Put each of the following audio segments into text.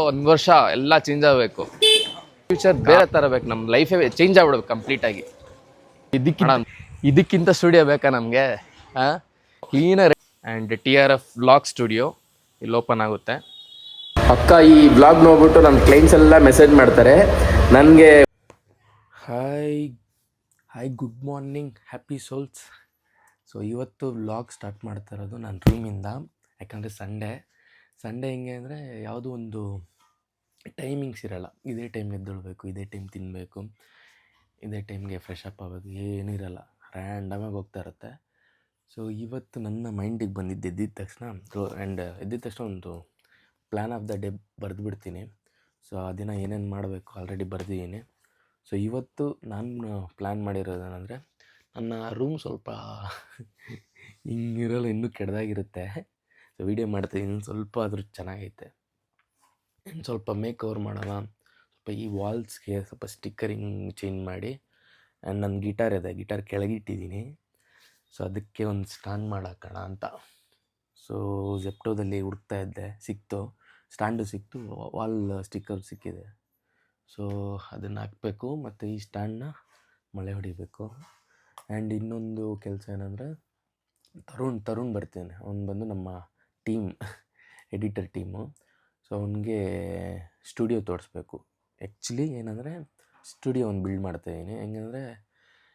ಒಂದು ವರ್ಷ ಎಲ್ಲ ಚೇಂಜ್ ಆಗಬೇಕು. ಫ್ಯೂಚರ್ ಬೇರೆ ಥರ ಬೇಕು, ನಮ್ಮ ಲೈಫೇ ಚೇಂಜ್ ಆಗ್ಬಿಡ್ಬೇಕು ಕಂಪ್ಲೀಟಾಗಿ. ಇದಕ್ಕಿಂತ ಸ್ಟುಡಿಯೋ ಬೇಕಾ ನಮಗೆ? Cleaner and TRF vlog studio ಇಲ್ಲಿ ಓಪನ್ ಆಗುತ್ತೆ. ಅಕ್ಕ ಈ ವ್ಲಾಗ್ ನೋಡ್ಬಿಟ್ಟು ನನ್ನ ಕ್ಲೈಂಟ್ಸ್ ಎಲ್ಲ ಮೆಸೇಜ್ ಮಾಡ್ತಾರೆ ನನಗೆ. Hi good morning happy souls. So ಇವತ್ತು ವ್ಲಾಗ್ ಸ್ಟಾರ್ಟ್ ಮಾಡ್ತಾ ಇರೋದು ನನ್ನ ರೂಮಿಂದ. ಯಾಕಂದರೆ ಸಂಡೇ ಹೆಂಗೆ ಅಂದರೆ ಯಾವುದೋ ಒಂದು ಟೈಮಿಂಗ್ಸ್ ಇರೋಲ್ಲ. ಇದೇ ಟೈಮ್ಗೆ ಎದ್ದೇಳಬೇಕು, ಇದೇ ಟೈಮ್ ತಿನ್ನಬೇಕು, ಇದೇ ಟೈಮ್ಗೆ ಫ್ರೆಶ್ ಅಪ್ ಆಗಬೇಕು, ಏನಿರಲ್ಲ, ರ್ಯಾಂಡಮಾಗಿ ಹೋಗ್ತಾ ಇರುತ್ತೆ. ಸೊ ಇವತ್ತು ನನ್ನ ಮೈಂಡಿಗೆ ಬಂದಿದ್ದು ಎದ್ದಿದ ತಕ್ಷಣ ಒಂದು ಪ್ಲ್ಯಾನ್ ಆಫ್ ದ ಡೇ ಬರೆದುಬಿಡ್ತೀನಿ. ಸೊ ಆ ದಿನ ಏನೇನು ಮಾಡಬೇಕು ಆಲ್ರೆಡಿ ಬರೆದಿದ್ದೀನಿ. ಸೊ ಇವತ್ತು ನಾನು ಪ್ಲ್ಯಾನ್ ಮಾಡಿರೋದೇನೆಂದರೆ, ನನ್ನ ರೂಮ್ ಸ್ವಲ್ಪ ಹಿಂಗಿರಲ್ಲ, ಇನ್ನೂ ಕೆಟ್ಟದಾಗಿರುತ್ತೆ. ಸೊ ವೀಡಿಯೋ ಮಾಡ್ತೀನಿ, ಸ್ವಲ್ಪ ಆದರೂ ಚೆನ್ನಾಗೈತೆ. ಇನ್ನು ಸ್ವಲ್ಪ ಮೇಕ್ ಓವರ್ ಮಾಡೋಣ. ಸ್ವಲ್ಪ ಈ ವಾಲ್ಸ್ಗೆ ಸ್ವಲ್ಪ ಸ್ಟಿಕ್ಕರಿಂಗ್ ಚೇಂಜ್ ಮಾಡಿ. ಆ್ಯಂಡ್ ನನ್ನ ಗಿಟಾರ್ ಕೆಳಗಿಟ್ಟಿದ್ದೀನಿ. ಸೊ ಅದಕ್ಕೆ ಒಂದು ಸ್ಟ್ಯಾಂಡ್ ಮಾಡಾಕೋಣ ಅಂತ. ಸೊ ಜೆಪ್ಟೋದಲ್ಲಿ ಹುಡುಕ್ತಾ ಇದ್ದೆ, ಸ್ಟ್ಯಾಂಡು ಸಿಕ್ತು, ವಾಲ್ ಸ್ಟಿಕ್ಕರ್ ಸಿಕ್ಕಿದೆ. ಸೊ ಅದನ್ನು ಹಾಕಬೇಕು ಮತ್ತು ಈ ಸ್ಟ್ಯಾಂಡನ್ನ ಮಳೆ ಹೊಡಿಬೇಕು. ಆ್ಯಂಡ್ ಇನ್ನೊಂದು ಕೆಲಸ ಏನಂದರೆ, ತರುಣ್ ಬರ್ತಾನೆ. ಅವ್ನು ಬಂದು ನಮ್ಮ ಎಡಿಟರ್ ಟೀಮು. ಸೊ ಅವನಿಗೆ ಸ್ಟುಡಿಯೋ ತೋರಿಸ್ಬೇಕು. ಆ್ಯಕ್ಚುಲಿ ಏನಂದರೆ, ಸ್ಟುಡಿಯೋ ಒಂದು ಬಿಲ್ಡ್ ಮಾಡ್ತಾಯಿದ್ದೀನಿ. ಹೆಂಗಂದರೆ,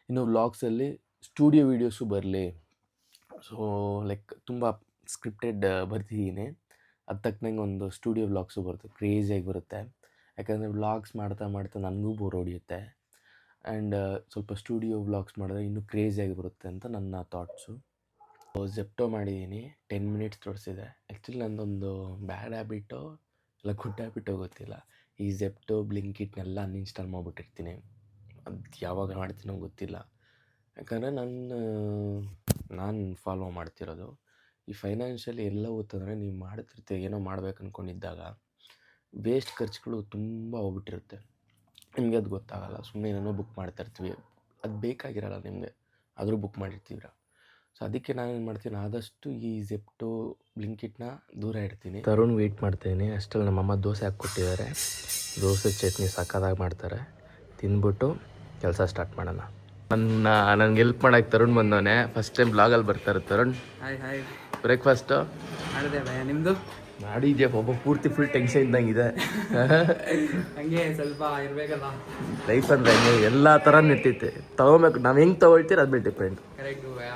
ಇನ್ನು ವ್ಲಾಗ್ಸಲ್ಲಿ ಸ್ಟುಡಿಯೋ ವೀಡಿಯೋಸು ಬರಲಿ. ಸೊ ಲೈಕ್ ತುಂಬ ಸ್ಕ್ರಿಪ್ಟೆಡ್ ಬರ್ತಿದ್ದೀನಿ. ಅದು ತಕ್ಕನಂಗೆ ಒಂದು ಸ್ಟುಡಿಯೋ ವ್ಲಾಗ್ಸು ಬರುತ್ತೆ, ಕ್ರೇಜಿಯಾಗಿ ಬರುತ್ತೆ. ಯಾಕಂದರೆ ವ್ಲಾಗ್ಸ್ ಮಾಡ್ತಾ ನನಗೂ ಬೋರ್ ಹೊಡಿಯುತ್ತೆ. ಆ್ಯಂಡ್ ಸ್ವಲ್ಪ ಸ್ಟುಡಿಯೋ ವ್ಲಾಗ್ಸ್ ಮಾಡಿದ್ರೆ ಇನ್ನೂ ಕ್ರೇಜಿಯಾಗಿ ಬರುತ್ತೆ ಅಂತ ನನ್ನ ಥಾಟ್ಸು. ಜೆಪ್ಟೋ ಮಾಡಿದ್ದೀನಿ, 10 ಮಿನಿಟ್ಸ್ ತೋರಿಸಿದೆ. ಆ್ಯಕ್ಚುಲಿ ನನ್ನದೊಂದು ಬ್ಯಾಡ್ ಹ್ಯಾಬಿಟೋ ಇಲ್ಲ ಗುಡ್ ಹ್ಯಾಬಿಟೋ ಗೊತ್ತಿಲ್ಲ. ಈ ಜೆಪ್ಟೋ ಬ್ಲಿಂಕಿಟ್ನೆಲ್ಲ ಅನ್ಇನ್ಸ್ಟಾಲ್ ಮಾಡಿಬಿಟ್ಟಿರ್ತೀನಿ. ಅದು ಯಾವಾಗ ಮಾಡ್ತೀನೋ ಗೊತ್ತಿಲ್ಲ. ಯಾಕಂದರೆ ನಾನು ಫಾಲೋ ಮಾಡ್ತಿರೋದು ಈ ಫೈನಾನ್ಷಿಯಲಿ ಎಲ್ಲ ಹೋಗ್ತಂದರೆ, ನೀವು ಮಾಡ್ತಿರ್ತೀವಿ ಏನೋ ಮಾಡ್ಬೇಕು ಅಂದ್ಕೊಂಡಿದ್ದಾಗ ವೇಸ್ಟ್ ಖರ್ಚುಗಳು ತುಂಬ ಹೋಗ್ಬಿಟ್ಟಿರುತ್ತೆ. ನಿಮಗೆ ಅದು ಗೊತ್ತಾಗಲ್ಲ. ಸುಮ್ಮನೆ ಏನೇನೋ ಬುಕ್ ಮಾಡ್ತಾಯಿರ್ತೀವಿ, ಅದು ಬೇಕಾಗಿರಲ್ಲ ನಿಮಗೆ, ಆದರೂ ಬುಕ್ ಮಾಡಿರ್ತೀರ. ಸೊ ಅದಕ್ಕೆ ನಾನೇನು ಮಾಡ್ತೀನಿ, ಆದಷ್ಟು ಈ ಜೆಪ್ಟೋ ಬ್ಲಿಂಕಿಟ್ನ ದೂರ ಇಡ್ತೀನಿ. ತರುಣ್ ವೆಯ್ಟ್ ಮಾಡ್ತಾಯಿದ್ದೀನಿ. ಅಷ್ಟರಲ್ಲಿ ನಮ್ಮಮ್ಮ ದೋಸೆ ಹಾಕ್ಕೊಟ್ಟಿದ್ದಾರೆ. ದೋಸೆ ಚಟ್ನಿ ಸಕ್ಕತ್ತಾಗಿ ಮಾಡ್ತಾರೆ. ತಿಂದ್ಬಿಟ್ಟು ಕೆಲಸ ಸ್ಟಾರ್ಟ್ ಮಾಡೋಣ. ನನಗೆ ಹೆಲ್ಪ್ ಮಾಡೋಕ್ಕೆ ತರುಣ್ ಬಂದವನೇ. ಫಸ್ಟ್ ಟೈಮ್ ಬ್ಲಾಗಲ್ಲಿ ಬರ್ತಾರೆ ತರುಣ್. ಹಾಯ್. ಬ್ರೇಕ್ಫಾಸ್ಟು ಮಾಡಿದೆ ಭಯ, ನಿಮ್ಮದು? ಮಾಡಿದ್ಯಾ ಒಬ್ಬ ಪೂರ್ತಿ ಫುಲ್ ಟೆನ್ಷನ್ ಇದ್ದಂಗಿದೆ. ಹಂಗೆ ಸ್ವಲ್ಪ ಇರಬೇಕಲ್ಲ, ಲೈಫ್ ಅಂದರೆ ಹಂಗೆ ಎಲ್ಲ ಥರ ನಿಂತೈತೆ. ತೊಗೊಬೇಕು, ನಾವು ಹೆಂಗೆ ತೊಗೊಳ್ತೀರ ಅದ್ರ ಮೇಲೆ ಡಿಪೆಂಡ್. ಕರೆಕ್ಟು ಭಯ.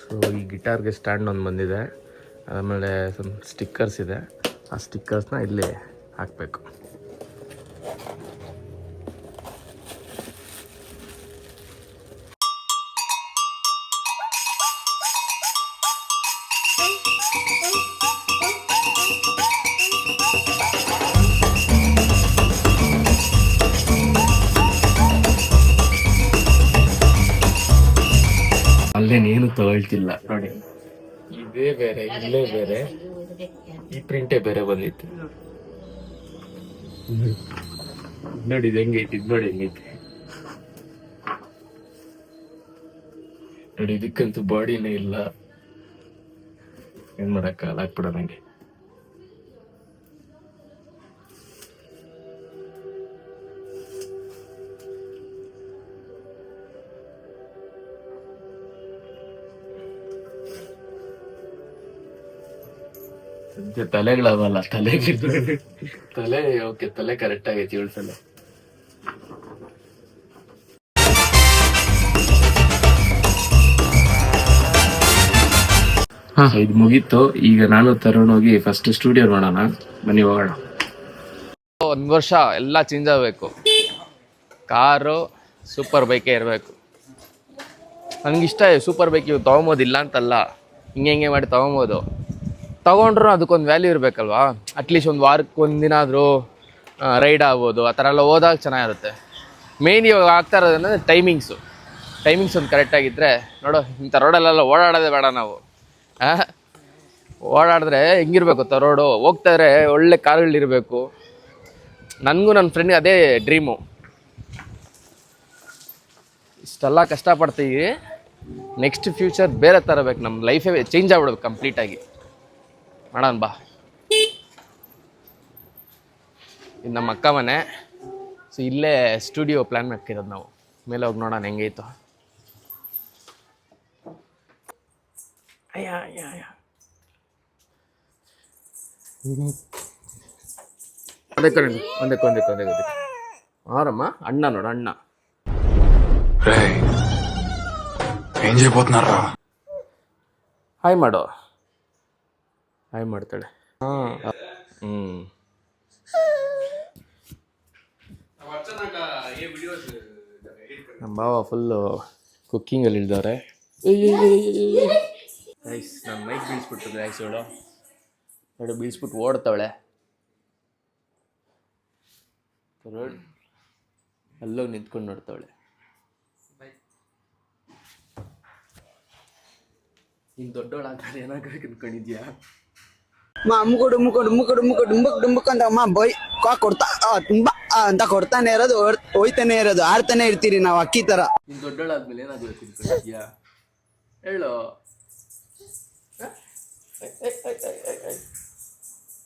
ಸೊ ಈ ಗಿಟಾರ್ಗೆ ಸ್ಟ್ಯಾಂಡ್ ಒಂದು ಬಂದಿದೆ, ಆಮೇಲೆ ಸ್ವಲ್ಪ ಸ್ಟಿಕ್ಕರ್ಸ್ ಇದೆ. ಆ ಸ್ಟಿಕ್ಕರ್ಸ್ನ ಇಲ್ಲಿ ಹಾಕಬೇಕು. ಅಲ್ಲೇನೇನು ತಗೊಳ್ತಿಲ್ಲ ನೋಡಿ, ಇದೇ ಬೇರೆ, ಇಲ್ಲೇ ಬೇರೆ, ಈ ಪ್ರಿಂಟೇ ಬೇರೆ ಬಂದಿತ್ತು ನೋಡಿ. ಇದು ಹೆಂಗೈತಿ, ಇದು ನೋಡಿ ಹೆಂಗೈತಿ ನೋಡಿ. ಇದಕ್ಕಂತೂ ಬಾಡಿನೇ ಇಲ್ಲ, ಏನ್ ಮಾಡಕ್ಕ ಹಾಕ್ಬಿಡೋ ನಂಗೆ. ತಲೆಗಳವಲ್ಲ, ತಲೆ ಓಕೆ, ತಲೆ ಕರೆಕ್ಟ್ ಆಗೈತಿ 7 ಸಲ. ಇದು ಮುಗೀತು. ಈಗ ನಾನು ತರುಣ್ ಹೋಗಿ ಫಸ್ಟ್ ಸ್ಟುಡಿಯೋ ನೋಡೋಣ, ಬನ್ನಿ ಹೋಗೋಣ. ಒಂದು ವರ್ಷ ಎಲ್ಲ ಚೇಂಜ್ ಆಗಬೇಕು. ಕಾರು ಸೂಪರ್ ಬೈಕೇ ಇರಬೇಕು. ನನಗಿಷ್ಟ ಸೂಪರ್ ಬೈಕ್. ಇವು ತೊಗೊಬೋದಿಲ್ಲ ಅಂತಲ್ಲ, ಹಿಂಗೆ ಮಾಡಿ ತೊಗೊಬೋದು. ತೊಗೊಂಡ್ರು ಅದಕ್ಕೊಂದು ವ್ಯಾಲ್ಯೂ ಇರಬೇಕಲ್ವಾ. ಅಟ್ಲೀಸ್ಟ್ ಒಂದು ವಾರಕ್ಕೆ ಒಂದಿನ ಆದರೂ ರೈಡ್ ಆಗ್ಬೋದು. ಆ ಥರ ಎಲ್ಲ ಹೋದಾಗ ಚೆನ್ನಾಗಿರುತ್ತೆ. ಮೇಯ್ನ್ ಇವಾಗ ಆಗ್ತಾ ಇರೋದಂದರೆ ಟೈಮಿಂಗ್ಸ್ ಒಂದು ಕರೆಕ್ಟಾಗಿದ್ದರೆ, ನೋಡು ಇಂಥ ರೋಡಲ್ಲೆಲ್ಲ ಓಡಾಡೋದೇ ಬೇಡ ನಾವು. ಓಡಾಡಿದ್ರೆ ಹೆಂಗಿರ್ಬೇಕು ರೋಡು, ಹೋಗ್ತಾಯಿದ್ರೆ ಒಳ್ಳೆ ಕಾರುಗಳಿರಬೇಕು. ನನಗೂ ನನ್ನ ಫ್ರೆಂಡ್ಗೆ ಅದೇ ಡ್ರೀಮು. ಇಷ್ಟೆಲ್ಲ ಕಷ್ಟಪಡ್ತೀವಿ, ನೆಕ್ಸ್ಟ್ ಫ್ಯೂಚರ್ ಬೇರೆ ಥರ ಬೇಕು, ನಮ್ಮ ಲೈಫೇ ಚೇಂಜ್ ಆಗ್ಬಿಡ್ಬೇಕು ಕಂಪ್ಲೀಟಾಗಿ. ಮಾಡೋಣ ಬಾ. ಇದು ನಮ್ಮ ಅಕ್ಕ ಮನೆ. ಸೊ ಇಲ್ಲೇ ಸ್ಟುಡಿಯೋ ಪ್ಲ್ಯಾನ್ ಮಾಡ್ತಿರೋದು ನಾವು. ಮೇಲೆ ಹೋಗಿ ನೋಡೋಣ ಹೆಂಗೈತು. ಅಯ್ಯ ಅಯ್ಯ ಅಯ್ಯ ಒಂದಕ್ಕೆ ಆರಮ್ಮ ಅಣ್ಣ ನೋಡು ಅಣ್ಣ ఏం చేయబోతున్నారా ಹಾಯ್ ಮಾಡು. ಹಾಯ್ ಮಾಡ್ತಾಳೆ. ನಮ್ಮ ಭಾವ ಫುಲ್ಲು ಕುಕ್ಕಿಂಗಲ್ಲಿ ಇಳಿದವ್ರೆ. ರೈಸ್ ನಮ್ಮ ಮೈಕ್ ಬೀಳ್ಸ್ಬಿಟ್ಟು ರೈಸ್ ನೋಡು ಬೀಳ್ಸ್ಬಿಟ್ಟು ಓಡ್ತಾವಳೆ. ಅಲ್ಲೋಗಿ ನಿಂತ್ಕೊಂಡು ನೋಡ್ತಾವಳೆ. ನೀನು ದೊಡ್ಡವಳಾಗ್ತಾರೆ ಏನಾಗಬೇಕು ಅನ್ಕೊಂಡಿದ್ಯಾ? ಮುಗುಡು ಮುಗುಡು ಮುಗುಡು ಮುಗುಡು ಡುಂಬಕ್ ಡುಂಬಕ್ ಅಂತ ಅಮ್ಮ ಬೈ ಕೊಡ್ತಾ ತುಂಬಾ ಅಂತ ಕೊಡ್ತಾನೆ ಇರೋದು ಹೋಯ್ತಾನೆ ಇರೋದು ಆಡ್ತಾನೆ ಇರ್ತೀರಿ ನಾವು ಅಕ್ಕಿ ತರ. ನೀನು ದೊಡ್ಡವಳಾದ್ಮೇಲೆ ಏನಾಗಬೇಕು ಅನ್ಕೊಂಡಿದ್ಯಾ ಹೇಳು.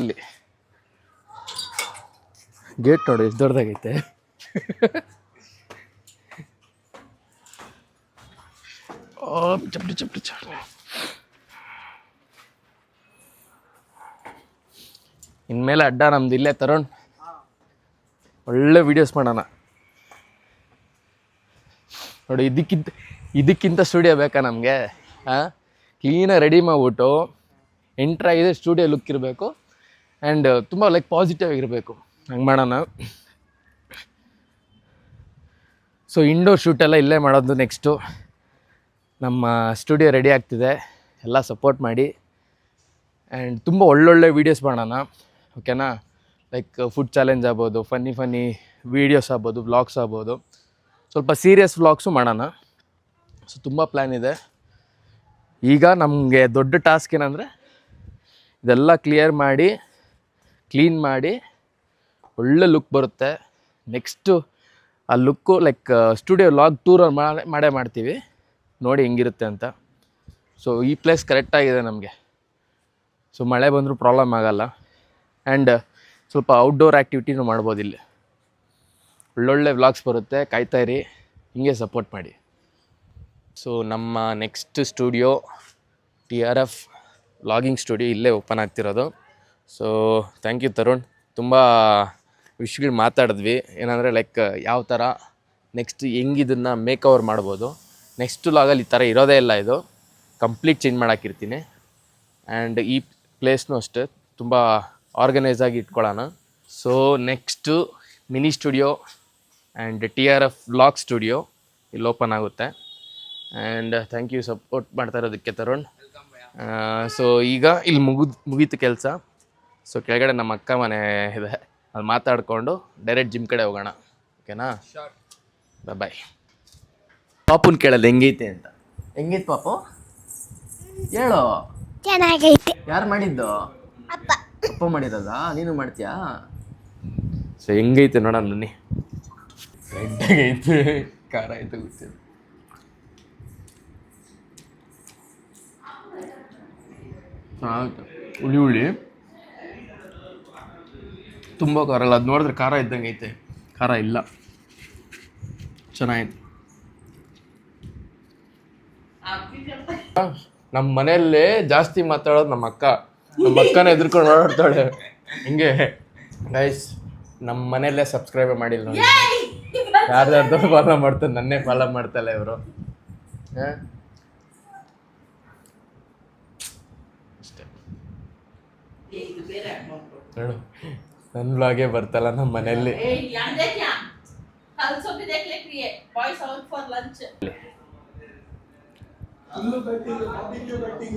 ಇಲ್ಲಿ ಗೇಟ್ ನೋಡಿ ಎಷ್ಟು ದೊಡ್ಡದಾಗೈತೆ. ಚಪ್ಟಿ ಇನ್ಮೇಲೆ ಅಡ್ಡ ನಮ್ದು ಇಲ್ಲೇ ತರುಣ್. ಒಳ್ಳೆ ವೀಡಿಯೋಸ್ ಮಾಡೋಣ ನೋಡಿ. ಇದಕ್ಕಿಂತ ಸ್ಟುಡಿಯೋ ಬೇಕಾ ನಮಗೆ? ಕ್ಲೀನಾಗಿ ರೆಡಿ ಮಾಡಿಬಿಟ್ಟು ಎಂಟ್ರಾಗಿದೆ ಸ್ಟುಡಿಯೋ ಲುಕ್ ಇರಬೇಕು ಆ್ಯಂಡ್ ತುಂಬ ಲೈಕ್ ಪಾಸಿಟಿವ್ ಆಗಿರಬೇಕು. ಹಂಗೆ ಮಾಡೋಣ. ಸೊ ಇಂಡೋರ್ ಶೂಟೆಲ್ಲ ಇಲ್ಲೇ ಮಾಡೋದು ನೆಕ್ಸ್ಟು. ನಮ್ಮ ಸ್ಟುಡಿಯೋ ರೆಡಿ ಆಗ್ತಿದೆ, ಎಲ್ಲ ಸಪೋರ್ಟ್ ಮಾಡಿ ಆ್ಯಂಡ್ ತುಂಬ ಒಳ್ಳೊಳ್ಳೆ ವೀಡಿಯೋಸ್ ಮಾಡೋಣ ಓಕೆನಾ. ಲೈಕ್ ಫುಡ್ ಚಾಲೆಂಜ್ ಆಗ್ಬೋದು, ಫನ್ನಿ ವೀಡಿಯೋಸ್ ಆಗ್ಬೋದು, ವ್ಲಾಗ್ಸ್ ಆಗ್ಬೋದು, ಸ್ವಲ್ಪ ಸೀರಿಯಸ್ ವ್ಲಾಗ್ಸು ಮಾಡೋಣ. ಸೊ ತುಂಬ ಪ್ಲ್ಯಾನ್ ಇದೆ. ಈಗ ನಮಗೆ ದೊಡ್ಡ ಟಾಸ್ಕ್ ಏನಂದರೆ ಇದೆಲ್ಲ ಕ್ಲೀನ್ ಮಾಡಿ ಒಳ್ಳೆ ಲುಕ್ ಬರುತ್ತೆ. ನೆಕ್ಸ್ಟು ಆ look like studio log tour ಮಾಡೇ ಮಾಡ್ತೀವಿ, ನೋಡಿ ಹೆಂಗಿರುತ್ತೆ ಅಂತ. ಸೊ ಈ ಪ್ಲೇಸ್ ಕರೆಕ್ಟಾಗಿದೆ ನಮಗೆ. ಸೊ ಮಳೆ ಬಂದರೂ ಪ್ರಾಬ್ಲಮ್ ಆಗೋಲ್ಲ ಆ್ಯಂಡ್ ಸ್ವಲ್ಪ ಔಟ್ಡೋರ್ ಆ್ಯಕ್ಟಿವಿಟಿನೂ ಮಾಡ್ಬೋದು ಇಲ್ಲಿ. ಒಳ್ಳೊಳ್ಳೆ ವ್ಲಾಗ್ಸ್ ಬರುತ್ತೆ, ಕಾಯ್ತಾಯಿರಿ, ಹಿಂಗೆ ಸಪೋರ್ಟ್ ಮಾಡಿ. ಸೊ ನಮ್ಮ next studio TRF vlogging studio ಇಲ್ಲೇ ಓಪನ್ ಆಗ್ತಿರೋದು. So thank you Tarun. ತುಂಬ ವಿಷಯಗಳು ಮಾತಾಡಿದ್ವಿ. ಏನಂದರೆ ಲೈಕ್ ಯಾವ ಥರ ನೆಕ್ಸ್ಟ್ ಹೆಂಗಿದನ್ನು ಮೇಕ್ ಓವರ್ ಮಾಡ್ಬೋದು. ನೆಕ್ಸ್ಟ್ ವ್ಲಾಗಲ್ಲಿ ಈ ಥರ ಇರೋದೇ ಇಲ್ಲ, ಇದು ಕಂಪ್ಲೀಟ್ ಚೇಂಜ್ ಮಾಡೋಕ್ಕಿರ್ತೀನಿ. ಆ್ಯಂಡ್ ಈ ಪ್ಲೇಸ್ನೂ ಅಷ್ಟೇ ತುಂಬ ಆರ್ಗನೈಸ್ ಆಗಿ ಇಟ್ಕೊಳ್ಳೋಣ. So next mini studio and TRF vlog studio ಇಲ್ಲಿ ಓಪನ್ ಆಗುತ್ತೆ. ಆ್ಯಂಡ್ ಥ್ಯಾಂಕ್ ಯು ಸಪೋರ್ಟ್ ಮಾಡ್ತಾ ಇರೋದಕ್ಕೆ ತರುಣ್. ಸೊ ಈಗ ಇಲ್ಲಿ ಮುಗೀತು ಕೆಲಸ. ಸೊ ಕೆಳಗಡೆ ನಮ್ಮ ಅಕ್ಕ ಮನೆ ಇದೆ, ಅಲ್ಲಿ ಮಾತಾಡಿಕೊಂಡು ಡೈರೆಕ್ಟ್ ಜಿಮ್ ಕಡೆ ಹೋಗೋಣ ಓಕೆನಾ. ಬಾಯ್. ಪಾಪುನ್ ಕೇಳಲ್ಲ ಹೆಂಗೈತೆ ಅಂತ. ಹೆಂಗೈತೆ ಪಾಪು ಹೇಳೋ. ಚೆನ್ನಾಗೈತೆ. ಯಾರು ಮಾಡಿದ್ದು? ಅಪ್ಪ. ಅಪ್ಪ ಮಾಡಿರೋದಾ? ನೀನು ಮಾಡ್ತೀಯಾ? ಸೊ ಹೆಂಗೈತೆ ನೋಡೋಣ ಬನ್ನಿ. ರೆಡ್ಡಾಗೈತೆ, ಖಾರ ಐತೆ ಗೊತ್ತಿಲ್ಲ. ಆಯಿತು. ಹುಳಿ ತುಂಬ ಖಾರ ಇಲ್ಲ. ಅದು ನೋಡಿದ್ರೆ ಖಾರ ಇದ್ದಂಗೆ ಐತೆ, ಖಾರ ಇಲ್ಲ. ಚೆನ್ನಾಗಿತ್ತು. ನಮ್ಮ ಮನೆಯಲ್ಲೇ ಜಾಸ್ತಿ ಮಾತಾಡೋದು ನಮ್ಮ ಅಕ್ಕನ ಎದ್ರುಕೊಂಡು ಓಡಾಡ್ತಾಳೆ ಹಿಂಗೆ. ಗೈಸ್ ನಮ್ಮ ಮನೆಯಲ್ಲೇ ಸಬ್ಸ್ಕ್ರೈಬ್ ಮಾಡಿಲ್ಲ ನೋಡಿ. ಯಾರ್ಯಾರ್ದು ಫಾಲೋ ಮಾಡ್ತಾರೆ, ನನ್ನೇ ಫಾಲೋ ಮಾಡ್ತಾಳೆ ಇವರು. ಅಷ್ಟೇ ನೋಡು, ನನ್ನ ಬ್ಲಾಗೇ ಬರ್ತಲ್ಲ ನಮ್ಮ ಮನೆಯಲ್ಲಿ.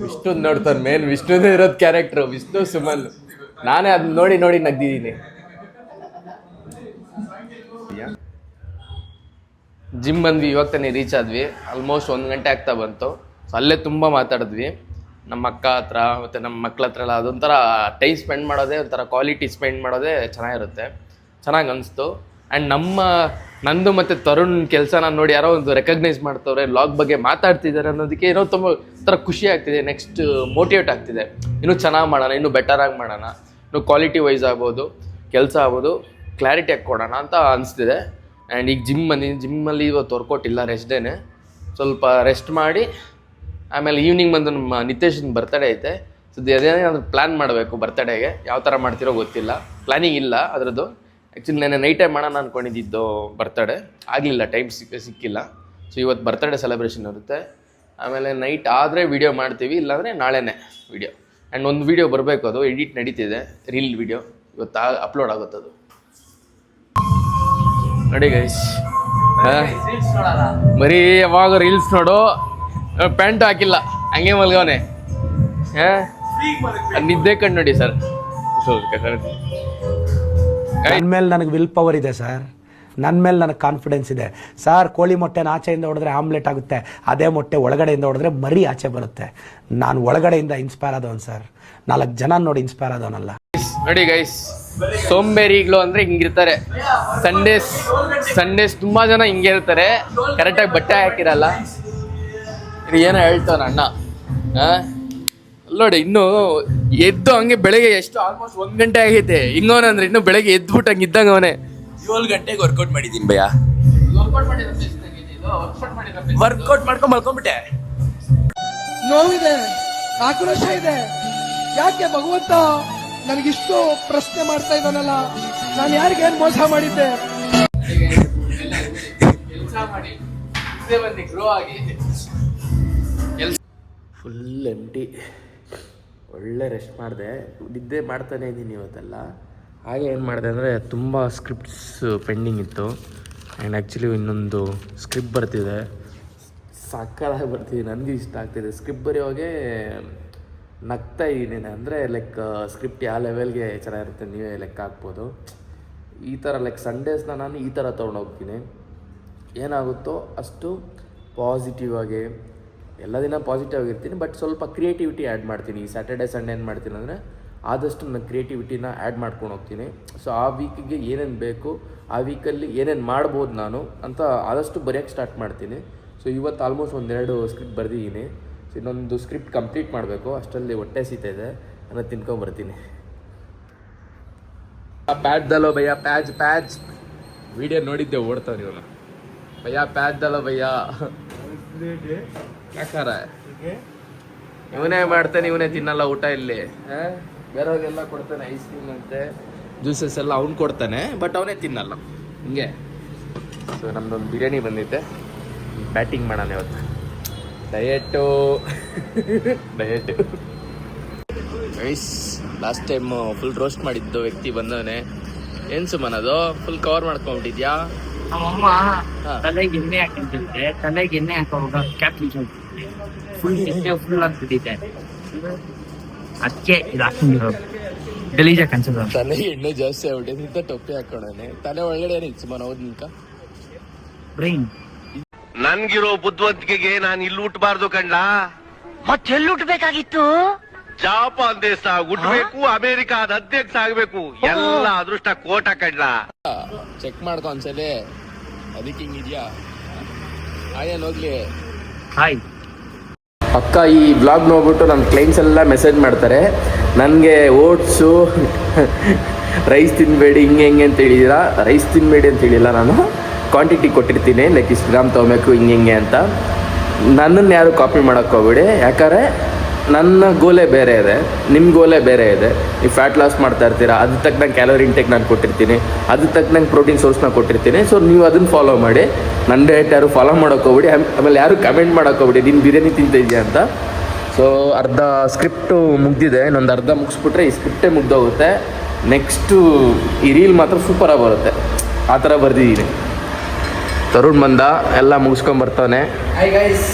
ವಿಷ್ಣು ನೋಡ್ತಾರೆ, ಮೇನ್ ವಿಷ್ಣುದೇ ಇರೋದು ಕ್ಯಾರೆಕ್ಟ್ರು. ವಿಷ್ಣು ಸುಮನ್, ನಾನೇ ಅದನ್ನ ನೋಡಿ ನಗ್ದಿದ್ದೀನಿ. ಜಿಮ್ ಬಂದ್ವಿ, ಇವಾಗ ತಾನೇ ರೀಚ್ ಆದ್ವಿ. ಆಲ್ಮೋಸ್ಟ್ 1 ಗಂಟೆ ಆಗ್ತಾ ಬಂತು. ಸೊ ಅಲ್ಲೇ ತುಂಬ ಮಾತಾಡಿದ್ವಿ ನಮ್ಮ ಅಕ್ಕ ಹತ್ರ ಮತ್ತು ನಮ್ಮ ಮಕ್ಳ ಹತ್ರ ಎಲ್ಲ. ಅದೊಂಥರ ಟೈಮ್ ಸ್ಪೆಂಡ್ ಮಾಡೋದೇ ಒಂಥರ ಕ್ವಾಲಿಟಿ ಸ್ಪೆಂಡ್ ಮಾಡೋದೇ ಚೆನ್ನಾಗಿರುತ್ತೆ, ಚೆನ್ನಾಗಿ ಅನಿಸ್ತು. ಆ್ಯಂಡ್ ನಂದು ಮತ್ತು ತರುಣ್ ಕೆಲಸನ ನೋಡಿ ಯಾರೋ ಒಂದು ರೆಕಗ್ನೈಸ್ ಮಾಡ್ತವ್ರೆ, ಲಾಗ್ ಬಗ್ಗೆ ಮಾತಾಡ್ತಿದ್ದಾರೆ ಅನ್ನೋದಕ್ಕೆ ಏನೋ ತುಂಬ ಒಂಥರ ಖುಷಿ ಆಗ್ತಿದೆ. ನೆಕ್ಸ್ಟ್ ಮೋಟಿವೇಟ್ ಆಗ್ತಿದೆ, ಇನ್ನೂ ಚೆನ್ನಾಗಿ ಮಾಡೋಣ, ಇನ್ನೂ ಬೆಟರಾಗಿ ಮಾಡೋಣ, ಇನ್ನೂ ಕ್ವಾಲಿಟಿ ವೈಸ್ ಆಗ್ಬೋದು, ಕೆಲಸ ಆಗ್ಬೋದು, ಕ್ಲಾರಿಟಿಯಾಗಿ ಕೊಡೋಣ ಅಂತ ಅನಿಸ್ತಿದೆ. ಆ್ಯಂಡ್ ಈಗ ಜಿಮ್ಮಲ್ಲಿ ಇವತ್ತು ವರ್ಕೌಟ್ ಇಲ್ಲ, ರೆಸ್ಟ್ ಡೇನೆ. ಸ್ವಲ್ಪ ರೆಸ್ಟ್ ಮಾಡಿ ಆಮೇಲೆ ಈವ್ನಿಂಗ್ ಬಂದು ನಮ್ಮ ನಿತೇಶನ್ ಬರ್ತಡೇ ಐತೆ. ಸೊ ಅದೇನಾದರೂ ಪ್ಲ್ಯಾನ್ ಮಾಡಬೇಕು ಬರ್ತಡೇಗೆ. ಯಾವ ಥರ ಮಾಡ್ತಿರೋ ಗೊತ್ತಿಲ್ಲ, ಪ್ಲ್ಯಾನಿಂಗ್ ಇಲ್ಲ ಅದರದ್ದು. ಆ್ಯಕ್ಚುಲಿ ನಾನು ನೈಟ್ ಟೈಮ್ ಮಾಡೋಣ ಅಂದ್ಕೊಂಡಿದ್ದು ಬರ್ತಡೇ, ಆಗಲಿಲ್ಲ, ಟೈಮ್ ಸಿಕ್ಕಿಲ್ಲ. ಸೊ ಇವತ್ತು ಬರ್ತಡೇ ಸೆಲೆಬ್ರೇಷನ್ ಇರುತ್ತೆ. ಆಮೇಲೆ ನೈಟ್ ಆದರೆ ವೀಡಿಯೋ ಮಾಡ್ತೀವಿ, ಇಲ್ಲಾಂದರೆ ನಾಳೆನೇ ವೀಡಿಯೋ. ಆ್ಯಂಡ್ ಒಂದು ವೀಡಿಯೋ ಬರಬೇಕು, ಅದು ಎಡಿಟ್ ನಡೀತಿದೆ, ರೀಲ್ ವೀಡಿಯೋ ಇವತ್ತು ಅಪ್ಲೋಡ್ ಆಗುತ್ತದು. ನೋಡಿ ಗೈಸ್, ಬರೀ ಯಾವಾಗ ರೀಲ್ಸ್ ನೋಡು. ಪ್ಯಾಂಟು ಹಾಕಿಲ್ಲ, ಹಂಗೆ ಮಲ್ಗವನೆ. ನಿದ್ದೆ ಕಣ್ಣು ನೋಡಿ ಸರ್. ನನ್ನ ಮೇಲೆ ನನಗೆ ವಿಲ್ ಪವರ್ ಇದೆ ಸರ್, ನನ್ನ ಮೇಲೆ ನನಗೆ ಕಾನ್ಫಿಡೆನ್ಸ್ ಇದೆ ಸರ್. ಕೋಳಿ ಮೊಟ್ಟೆನ ಆಚೆಯಿಂದ ಹೊಡೆದ್ರೆ ಆಮ್ಲೆಟ್ ಆಗುತ್ತೆ, ಅದೇ ಮೊಟ್ಟೆ ಒಳಗಡೆಯಿಂದ ಹೊಡೆದ್ರೆ ಮರಿ ಆಚೆ ಬರುತ್ತೆ. ನಾನು ಒಳಗಡೆಯಿಂದ ಇನ್ಸ್ಪೈರ್ ಆದವನು ಸರ್, 4 ಜನ ನೋಡಿ ಇನ್ಸ್ಪೈರ್ ಆದವನಲ್ಲ. ನೋಡಿ ಗೈಸ್, ಸೋಂಬೇರಿಗಳು ಅಂದರೆ ಹಿಂಗಿರ್ತಾರೆ. ಸಂಡೇಸ್ ತುಂಬ ಜನ ಹಿಂಗೆ ಇರ್ತಾರೆ, ಕರೆಕ್ಟಾಗಿ ಬಟ್ಟೆ ಹಾಕಿರಲ್ಲ. ಇದು ಏನೋ ಹೇಳ್ತಾವ ಅಣ್ಣ. ನೋಡಿ ಇನ್ನೂ ಎದ್ದು ಹಂಗೆ ಬೆಳಗ್ಗೆ ಎಷ್ಟು ಆಲ್ಮೋಸ್ಟ್ 1 ಗಂಟೆ ಆಗೈತೆ. ಹಿಂಗವನಂದ್ರೆ ಇನ್ನೂ ಬೆಳಗ್ಗೆ ಎದ್ಬಿಟ್ಟು ಹಂಗೆ ಇದ್ದಂಗೆ ಅವನೇ. 7 ಗಂಟೆಗೆ ವರ್ಕೌಟ್ ಮಾಡಿದ್ದೀನಿ ಭಯ್ಯ. ವರ್ಕೌಟ್ ಮಾಡ್ಕೊಂಡು ಮಲ್ಕೊಂಡ್ಬಿಟ್ಟೆ. ನೋವಿದೆ, ಆಕ್ರೋಶ ಇದೆ. ಯಾಕೆ ಭಗವಂತ ನನಗಿಷ್ಟು ಪ್ರಶ್ನೆ ಮಾಡ್ತಾ ಇದ್ದಾನಲ್ಲ, ನಾನು ಯಾರಿಗೇನು ಮೋಸ ಮಾಡಿದ್ದೆ? ಫುಲ್ ಎಂಟಿ. ಒಳ್ಳೆ ರೆಸ್ಟ್ ಮಾಡಿದೆ, ನಿದ್ದೆ ಮಾಡ್ತಾನೆ ಇದ್ದೀನಿ ಇವತ್ತೆಲ್ಲ. ಹಾಗೆ ಏನು ಮಾಡಿದೆ ಅಂದರೆ ತುಂಬ ಸ್ಕ್ರಿಪ್ಟ್ಸ್ ಪೆಂಡಿಂಗ್ ಇತ್ತು. ಆ್ಯಂಡ್ ಆ್ಯಕ್ಚುಲಿ ಇನ್ನೊಂದು ಸ್ಕ್ರಿಪ್ಟ್ ಬರ್ತಿದೆ, ಸಕ್ಕತ್ತಾಗಿ ಬರ್ತಿದೆ, ನನಗೆ ಇಷ್ಟ ಆಗ್ತಿದೆ. ಸ್ಕ್ರಿಪ್ಟ್ ಬರೆಯೋವಾಗೆ ನಗ್ತಾ ಇದ್ದೀನಿ. ಅಂದರೆ ಲೈಕ್ ಸ್ಕ್ರಿಪ್ಟ್ ಯಾವ ಲೆವೆಲ್ಗೆ ಚೆನ್ನಾಗಿರುತ್ತೆ ನೀವೇ ಲೆಕ್ಕ ಹಾಕ್ಬೋದು. ಈ ಥರ ಲೈಕ್ ಸಂಡೇಸ್ನ ನಾನು ಈ ಥರ ತೊಗೊಂಡೋಗ್ತೀನಿ. ಏನಾಗುತ್ತೋ ಅಷ್ಟು ಪಾಸಿಟಿವ್ ಆಗಿ, ಎಲ್ಲ ದಿನ ಪಾಸಿಟಿವ್ ಆಗಿರ್ತೀನಿ, ಬಟ್ ಸ್ವಲ್ಪ ಕ್ರಿಯೇಟಿವಿಟಿ ಆ್ಯಡ್ ಮಾಡ್ತೀನಿ. ಈ ಸ್ಯಾಟರ್ಡೆ ಸಂಡೇ ಏನು ಮಾಡ್ತೀನಿ ಅಂದರೆ ಆದಷ್ಟು ನನ್ನ ಕ್ರಿಯೇಟಿವಿಟಿನ ಆ್ಯಡ್ ಮಾಡ್ಕೊಂಡು ಹೋಗ್ತೀನಿ. ಸೊ ಆ ವೀಕಿಗೆ ಏನೇನು ಬೇಕು, ಆ ವೀಕಲ್ಲಿ ಏನೇನು ಮಾಡ್ಬೋದು ನಾನು ಅಂತ ಆದಷ್ಟು ಬರೆಯೋಕ್ಕೆ ಸ್ಟಾರ್ಟ್ ಮಾಡ್ತೀನಿ. ಸೊ ಇವತ್ತು ಆಲ್ಮೋಸ್ಟ್ 1-2 ಸ್ಕ್ರಿಪ್ಟ್ ಬರೆದಿದ್ದೀನಿ. ಸೊ ಇನ್ನೊಂದು ಸ್ಕ್ರಿಪ್ಟ್ ಕಂಪ್ಲೀಟ್ ಮಾಡಬೇಕು, ಅಷ್ಟರಲ್ಲಿ ಹೊಟ್ಟೆ ಸೀತಾಯಿದೆ, ನಾನು ತಿನ್ಕೊಂಬರ್ತೀನಿ. ಪ್ಯಾಚ್ ದಲೋ ಭಯ್ಯ, ಪ್ಯಾಚ್ ವಿಡಿಯೋ ನೋಡಿದ್ದೆ, ಓಡ್ತಾವೆ ಇವನು. ಭಯ್ಯ ಪ್ಯಾಚ್ ದಲೋ ಭಯ್ಯ, ಯಾಕಾರ ಇವನೇ ಮಾಡ್ತಾನೆ, ಇವನೇ ತಿನ್ನಲ್ಲ ಊಟ ಇಲ್ಲಿ. ಬೇರೆಯವ್ರಿಗೆಲ್ಲ ಕೊಡ್ತಾನೆ, ಐಸ್ ಕ್ರೀಮ್ ಅಂತೆ, ಜ್ಯೂಸಸ್ ಎಲ್ಲ ಅವ್ನು ಕೊಡ್ತಾನೆ, ಬಟ್ ಅವನೇ ತಿನ್ನಲ್ಲ ಹಿಂಗೆ. ಸೊ ನಮ್ದೊಂದು ಬಿರಿಯಾನಿ ಬಂದಿದ್ದೆ, ಬ್ಯಾಟಿಂಗ್ ಮಾಡೋಣ ಇವತ್ತು. Diet ice. Last time full roast ಮಾಡಿದ್ದು ವ್ಯಕ್ತಿ ಬಂದವನೇ. ಏನು ಸುಮ್ಮನೆ ಅದು ಫುಲ್ ಕವರ್ ಮಾಡ್ಕೊಂಡ್ಬಿಟ್ಟಿದ್ಯಾ? ನಮ್ಮಮ್ಮ ತಲೆಗೆ ಎಣ್ಣೆ ಹಾಕಿದ್ದೆ, ತಲೆಗೆ ಎಣ್ಣೆ ಹಾಕುವಾಗ ಕ್ಯಾಪ್ ಫುಲ್ ಆಗ್ಬಿಟ್ಟಿದೆ. ಅದಕ್ಕೆ ಇದು ಹಾಕೊಂಡಿರೋದು ಗಲೀಜಾಗಿ ಅನ್ಸೋದು. ತಲೆಗೆ ಎಣ್ಣೆ ಜಾಸ್ತಿ ಆಗ್ಬಿಟ್ಟಿದೆ, ಟೊಪ್ಪಿ ಹಾಕೋಣನೆ. ತಲೆ ಒಳಗಡೆ ಏನಿತ್ತು ಸುಮ್ಮನೆ ಹೌದು ನಿಂಕ ಬ್ರೈನ್. ನನ್ಗಿರೋ ಬುದ್ಧಿವಂತಿಕೆಗೆ ನಾನು ಇಲ್ಲಿ ಹುಟ್ಟಬಾರ್ದು ಕಣ್ಣ. ಮತ್ತೆಲ್ಲಿ ಹುಟ್ಟಬೇಕಾಗಿತ್ತು? ಜಾಪಾನ್ ದೇಶ ಹುಟ್ಟಬೇಕು, ಅಮೆರಿಕಾದ ಅಧ್ಯಕ್ಷ ಆಗ್ಬೇಕು, ಎಲ್ಲ ಅದೃಷ್ಟ ಕೋಟ ಕಣ್ಣ. ಚೆಕ್ ಮಾಡ್ಕೊ ಒಂದ್ಸಲಿ, ಅದಕ್ಕೆ ಹಿಂಗಿದ್ಯಾ? ಆಯನ್ ಹೋಗ್ಲಿ. ಹಾಯ್ ಅಕ್ಕ ಈ ಬ್ಲಾಗ್ ನೋಡ್ಬಿಟ್ಟು ನನ್ನ ಕ್ಲೈಂಟ್ಸ್ ಎಲ್ಲ ಮೆಸೇಜ್ ಮಾಡ್ತಾರೆ, ನನಗೆ ಓಟ್ಸು ರೈಸ್ ತಿನ್ನಬೇಡಿ ಹಿಂಗೆ ಅಂತ ಹೇಳಿದ್ದೀರಾ. ರೈಸ್ ತಿನ್ನಬೇಡಿ ಅಂತ ಹೇಳಿಲ್ಲ, ನಾನು ಕ್ವಾಂಟಿಟಿ ಕೊಟ್ಟಿರ್ತೀನಿ, ಲೈಕ್ ಇಷ್ಟು ಗ್ರಾಮ್ ತೊಗೊಬೇಕು ಹಿಂಗೆ ಅಂತ. ನನ್ನನ್ನು ಯಾರು ಕಾಪಿ ಮಾಡೋಕ್ಕೆ ಹೋಗ್ಬೇಡಿ, ಯಾಕಂದರೆ ನನ್ನ ಗೋಲೇ ಬೇರೆ ಇದೆ, ನಿಮ್ಮ ಗೋಲೇ ಬೇರೆ ಇದೆ. ನೀವು ಫ್ಯಾಟ್ ಲಾಸ್ ಮಾಡ್ತಾ ಇರ್ತೀರಾ, ಅದ್ರ ತಕ್ಕಂಗೆ ಕ್ಯಾಲೋರಿ ಇಂಟೇಕ್ ನಾನು ಕೊಟ್ಟಿರ್ತೀನಿ, ಅದ್ರ ತಕ್ಕಂಗೆ ಪ್ರೋಟೀನ್ ಸೋರ್ಸ್ನ ಕೊಟ್ಟಿರ್ತೀನಿ. ಸೊ ನೀವು ಅದನ್ನು ಫಾಲೋ ಮಾಡಿ, ನನ್ನ ಡಯಟ್ ಯಾರು ಫಾಲೋ ಮಾಡೋಕ್ಕೆ ಹೋಗ್ಬಿಡಿ. ಆಮೇಲೆ ಯಾರು ಕಮೆಂಟ್ ಮಾಡೋಕ್ಕೆ ಹೋಗ್ಬಿಡಿ ನೀನು ಬಿರಿಯಾನಿ ತಿಂತಿದ್ಯಾ ಅಂತ. ಸೊ ಅರ್ಧ ಸ್ಕ್ರಿಪ್ಟು ಮುಗ್ದಿದೆ, ಇನ್ನೊಂದು ಅರ್ಧ ಮುಗಿಸ್ಬಿಟ್ರೆ ಈ ಸ್ಕ್ರಿಪ್ಟೇ ಮುಗ್ದೋಗುತ್ತೆ. ನೆಕ್ಸ್ಟು ಈ ರೀಲ್ ಮಾತ್ರ ಸೂಪರಾಗಿ ಬರುತ್ತೆ, ಆ ಥರ ಬರ್ದಿದ್ದೀನಿ. ತರುಣ್ ಬಂದ, ಎಲ್ಲ ಮುಗಿಸ್ಕೊಂಬರ್ತಾನೆ. ಹಾಯ್ ಗೈಸ್,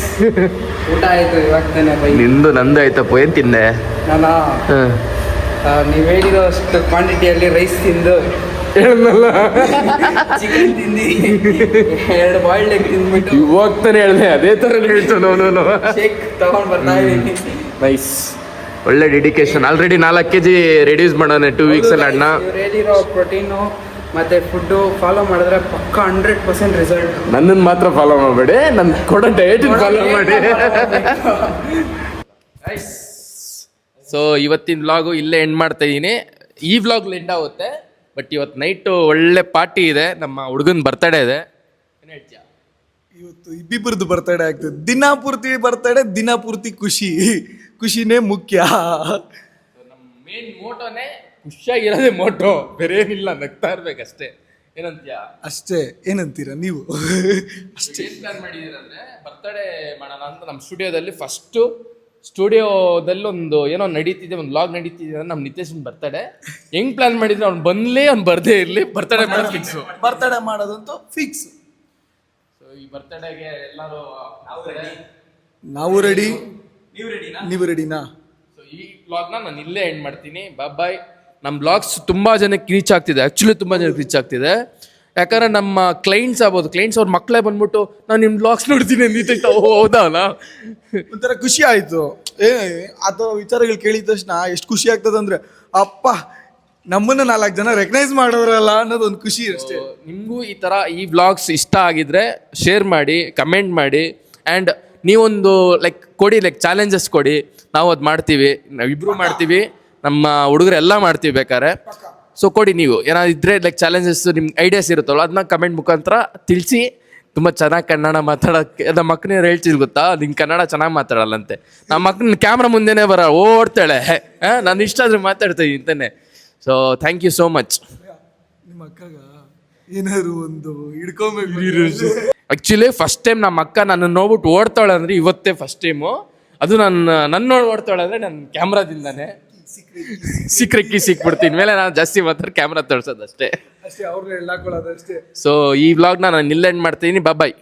ಊಟ ಆಯಿತು ಇವಾಗ ತಾನೆ. ನಿಂದು ನಂದು ಆಯ್ತಪ್ಪ, ಏನು ತಿಂದೆ? ನಾನು ನೀವು ಹೇಳಿರೋ ಅಷ್ಟು ಕ್ವಾಂಟಿಟಿಯಲ್ಲಿ ರೈಸ್ ತಿಂದು, ಚಿಕನ್ ತಿಂದು, 2 ಬಾಯ್ಲ್ಡ್ ಎಗ್ ತಿಂದ್ಬಿಟ್ಟು ಇವಾಗ ತಾನೆ ಹೇಳಿದೆ, ಅದೇ ಥರ ಹೇಳ್ತಾನೆ ಅವನು. ಶೇಕ್ ತಗೊಂಡು ಬರ್ತಾ ಇದ್ದೀನಿ. ನೈಸ್, ಒಳ್ಳೆ ಡೆಡಿಕೇಶನ್. ಆಲ್ರೆಡಿ 4 kg ರೆಡ್ಯೂಸ್ ಮಾಡೋಣ 2 ವೀಕ್ಸಲ್ಲಿ ಅಣ್ಣ. ಇವ್ರು ಹೇಳಿರೋ ಪ್ರೋಟೀನು ಮತ್ತು ಫುಡ್ಡು ಫಾಲೋ ಮಾಡಿದ್ರೆ ಪಕ್ಕ 100% ರಿಸಲ್ಟ್. ನನ್ನನ್ನು ಮಾತ್ರ ಫಾಲೋ ಮಾಡಬೇಡಿ, ನನ್ನ ಕೊಡೋ ಡಯಟ್ ಫಾಲೋ ಮಾಡಿ. ಸೊ ಇವತ್ತಿನ ವ್ಲಾಗು ಇಲ್ಲೇ ಎಂಡ್ ಮಾಡ್ತಾ ಇದ್ದೀನಿ. ಈ ವ್ಲಾಗ್ ಎಂಡ್ ಆಗುತ್ತೆ, ಬಟ್ ಇವತ್ತು ನೈಟು ಒಳ್ಳೆ ಪಾರ್ಟಿ ಇದೆ, ನಮ್ಮ ಹುಡುಗನ ಬರ್ತಡೇ ಇದೆ. ಏನು ಹೇಳ್ತೀಯ? ಇವತ್ತು ಇಬ್ಬಿಬ್ಬರದ್ದು ಬರ್ತಡೇ ಆಗ್ತದೆ. ದಿನಪೂರ್ತಿ ಬರ್ತಡೇ, ದಿನಪೂರ್ತಿ ಖುಷಿನೇ ಮುಖ್ಯ. ನಮ್ಮ ಮೇನ್ ಮೋಟೋನೇ ಖುಷಿಯಾಗಿರೋದೇ ಮೋಟೋ, ಬೇರೆ ಏನಿಲ್ಲ, ನಗ್ತಾ ಇರ್ಬೇಕಷ್ಟೇ. ಏನಂತೀಯ? ಅಷ್ಟೇ. ಏನಂತೀರಾ ನೀವು? ಅಷ್ಟೇ. ಏನು ಪ್ಲಾನ್ ಮಾಡಿದ್ದೀರಂದ್ರೆ ಬರ್ತಡೇ ಮಾಡೋಣ ಅಂತ ನಮ್ಮ ಸ್ಟುಡಿಯೋದಲ್ಲಿ ಒಂದು ಏನೋ ನಡೀತಿದೆ, ಒಂದು ವ್ಲಾಗ್ ನಡೀತಿದೆ. ನಮ್ಮ ನಿತೇಶನ್ ಬರ್ತಡೇ ಹೆಂಗ್ ಪ್ಲಾನ್ ಮಾಡಿದ್ರೆ ಅವ್ನು ಬಂದ್ಲೇ ಅವ್ನು ಬರ್ದೇ ಇರಲಿ, ಬರ್ತಡೇ ಮಾಡೋದು ಫಿಕ್ಸು. ಬರ್ತಡೇ ಮಾಡೋದಂತೂ ಫಿಕ್ಸ್. ಸೊ ಈ ಬರ್ತಡೇಗೆ ಎಲ್ಲರೂ ನಾವು ರೆಡಿ, ನೀವು ರೆಡಿನಾ? ಸೊ ಈ ವ್ಲಾಗ್ನ ನಾನು ಇಲ್ಲೇ ಎಂಡ್ ಮಾಡ್ತೀನಿ. ಬಾಯ್. ನಮ್ಮ ಬ್ಲಾಗ್ಸ್ ತುಂಬ ಜನಕ್ಕೆ ರೀಚ್ ಆಗ್ತಿದೆ, ಆ್ಯಕ್ಚುಲಿ ತುಂಬ ಜನಕ್ಕೆ ರೀಚ್ ಆಗ್ತಿದೆ. ಯಾಕಂದ್ರೆ ನಮ್ಮ ಕ್ಲೈಂಟ್ಸ್ ಅವ್ರ ಮಕ್ಕಳೇ ಬಂದ್ಬಿಟ್ಟು ನಾನು ನಿಮ್ಮ ಬ್ಲಾಗ್ಸ್ ನೋಡ್ತೀನಿ ಅಂದಿತ್ತು. ಹೌದಲ್ಲ, ಒಂಥರ ಖುಷಿ ಆಯಿತು. ಆ ಥರ ವಿಚಾರಗಳು ಕೇಳಿದ ತಕ್ಷಣ ಎಷ್ಟು ಖುಷಿ ಆಗ್ತದೆ ಅಂದರೆ, ಅಪ್ಪ ನಮ್ಮನ್ನು 4 ಜನ ರೆಕಗ್ನೈಸ್ ಮಾಡೋರಲ್ಲ ಅನ್ನೋದು ಒಂದು ಖುಷಿ ಅಷ್ಟೇ. ನಿಮಗೂ ಈ ಥರ ಈ ವ್ಲಾಗ್ಸ್ ಇಷ್ಟ ಆಗಿದ್ರೆ ಶೇರ್ ಮಾಡಿ, ಕಮೆಂಟ್ ಮಾಡಿ, ಆ್ಯಂಡ್ ನೀವೊಂದು ಕೊಡಿ, ಚಾಲೆಂಜಸ್ ಕೊಡಿ, ನಾವು ಅದು ಮಾಡ್ತೀವಿ, ನಾವಿಬ್ಬರು ಮಾಡ್ತೀವಿ, ನಮ್ಮ ಹುಡುಗರೆಲ್ಲ ಮಾಡ್ತೀವಿ ಬೇಕಾದ್ರೆ. ಸೊ ಕೊಡಿ, ನೀವು ಏನಾದ್ರು ಇದ್ದರೆ ಚಾಲೆಂಜಸ್, ನಿಮ್ಗೆ ಐಡಿಯಾಸ್ ಇರುತ್ತಲ್ಲ, ಅದನ್ನ ಕಮೆಂಟ್ ಮುಖಾಂತರ ತಿಳಿಸಿ. ತುಂಬ ಚೆನ್ನಾಗಿ ಕನ್ನಡ ಮಾತಾಡೋಕ್ಕೆ ನಮ್ಮ ಮಕ್ಕಳನ್ನ ಹೇಳ್ತಿದ್ ಗೊತ್ತಾ, ನಿಂಗೆ ಕನ್ನಡ ಚೆನ್ನಾಗಿ ಮಾತಾಡಲ್ಲಂತೆ. ನಮ್ಮ ಮಕ್ಕಳನ್ನ ಕ್ಯಾಮ್ರಾ ಮುಂದೆನೇ ಓಡ್ತಾಳೆ, ನಾನು ಇಷ್ಟ ಆದರೂ ಮಾತಾಡ್ತೀನಿ ಅಂತಾನೆ. So thank you so much. ನಿಮ್ಮ ಅಕ್ಕಗ ಏನಾದ್ರು ಒಂದು ಹಿಡ್ಕೊಬೇಕು. ಆ್ಯಕ್ಚುಲಿ ಫಸ್ಟ್ ಟೈಮ್ ನಮ್ಮ ಅಕ್ಕ ನನ್ನ ನೋಡ್ಬಿಟ್ಟು ಓಡ್ತಾಳೆ ಅಂದರೆ ಇವತ್ತೇ ಫಸ್ಟ್ ಟೈಮು. ಅದು ನನ್ನ ನೋಡಿ ಓಡ್ತಾಳೆ ಅಂದರೆ ನನ್ನ ಕ್ಯಾಮ್ರಾದಿಂದಾನೆ. ಸಿಕ್ಬಿಡ್ತೀನಿ ಮೇಲೆ ನಾನು ಜಾಸ್ತಿ ಮಾತ್ರ ಕ್ಯಾಮ್ರಾ ತೋರಿಸೋದು ಅಷ್ಟೇ. ಅವ್ರನ್ನ ಹೇಳಾಕೊಳ್ಳೋದು ಅಷ್ಟೇ. ಸೊ ಈ ವ್ಲಾಗ್ನ ನಾನು ಇಲ್ಲೆಂಡ್ ಮಾಡ್ತೀನಿ. ಬಾಯ್.